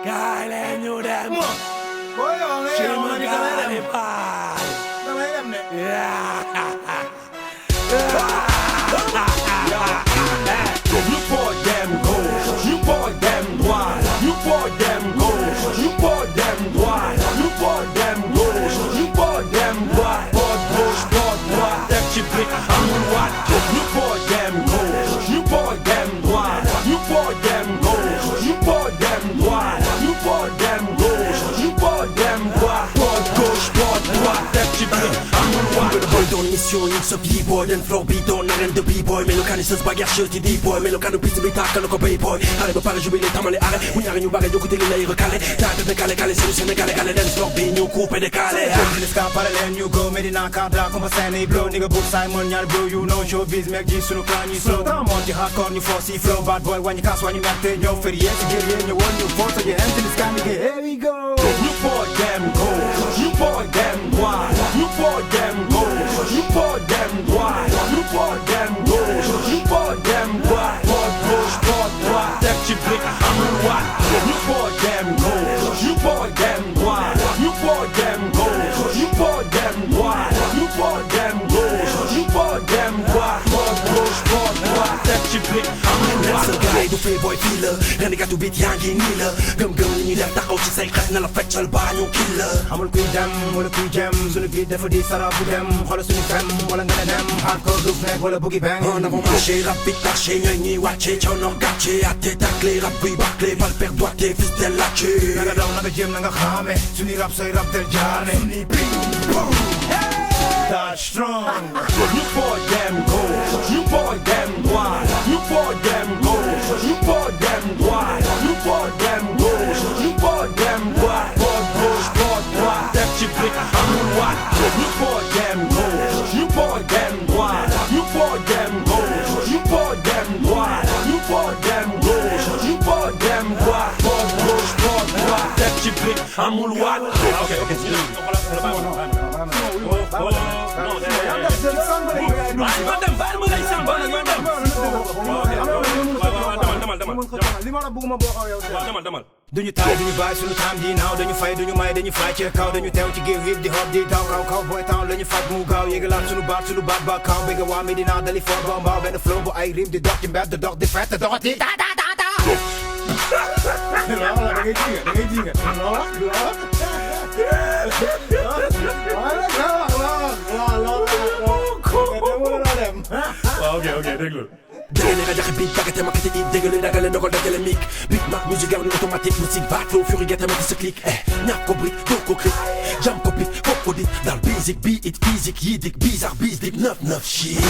Kailen you them. Boy, on it. Shimmer Kali Pal. You Podj them gauche, you Podj them droite, you Podj them gauche, you Podj them droite, you Podj them gauche, you Podj them droite, Podj gauche, Podj droite, def ci brique amul waat. You Podj them gauche, you Podj them droite, you Podj them gauche, you Podj them droite, you Podj them gauche, you Podj them droite, Podj gauche, Podj droite, def ci brique amul waat. Boy dans l'émission, il se b-boy, d'un flow beat, on arène de b-boy. Mais le canis se bagarre, je dis d-boy. Mais le canis pisse bita, quand le copé boy. Allez, me parler, jouer les tamales, arrêt. On y arrive, nous barrer, d'écouter les naïrs calés. T'as de calé, calé, c'est le Sénégalais, calé, dance floor, beat, nous coupe et décalé. Let's go parallel, you go, Medina, Kadra, comme Senny, blow, nigga, book Simon, y'a le bro, you know, showbiz, mec, G, sur le clan, you slow. Dans mon hardcore, you force, flow, bad boy, when you cast, when you got the yo, for the yes, you get in, you want, you force, so you enter this guy, nigga, here we go. You Podj them gauche, you Podj them droite, you Podj them gauche, you Podj them droite, you Podj them gauche, you Podj them droite, Podj gauche, Podj droite, def ci brique amul waat. You Podj them gauche, you Podj them droite, you Podj them gauche, you Podj them droite, you Podj them gauche, you Podj them droite, Podj gauche, Podj droite, def ci brique amul waat. Sa guy du free boy fii la renégat du beat yaa ngi nii la gëm-gëm li ñuy def taxaw ci say xet na la feccal baa ñu kii la amul kuy dem wala kuy jëm suñu biir dafa di sara bu dem xoolal suñu fem wala nga ne dem hardcore du fekk wala boogie bang. en avant marché rapide marché ñooy ñuy wàcce coono gàcce atte taclé rap buy bâclé bal perdoité fils de lâché na nga daw na nga jéem na nga xaame suñuy rap say rap del jaane suñuy bing boom that's strong. You Podj them gauche, you Podj them droite, you Podj them gauche, you Podj them droite, you Podj them gauche, you Podj them droite, Podj gauche, Podj droite, def ci brique amul waat. You Podj them gauche, you Podj them droite, you Podj them gauche, you Podj them droite, you Podj them gauche, you Podj them droite, Podj gauche, Podj droite, def ci brique amul waat. Duñu taay duñu bàyyi suñu time di naaw dañu fay duñu may dañu fly ci kaw dañu teew ci géew hip di hop di daw kaw kaw boy town lañu fat mu gaaw yéegalaat suñu baat ba kaw bëgg waa Medina dali fort ba mbaaw benn flow bu ay rim di dox ci mbedd dox di fête doxati da da da da da ngay jinga ok déglu. dégale nga jaxe beat bagate makate it dégale dagale ndoko dajale mic beat mak musique garni automatique musique baat flow fury gata mati sa click ñàkk ko brique doo ko click jam ko pit fokk ko dit dal basic bi it physique yi dik bizarre bis dik 9 shit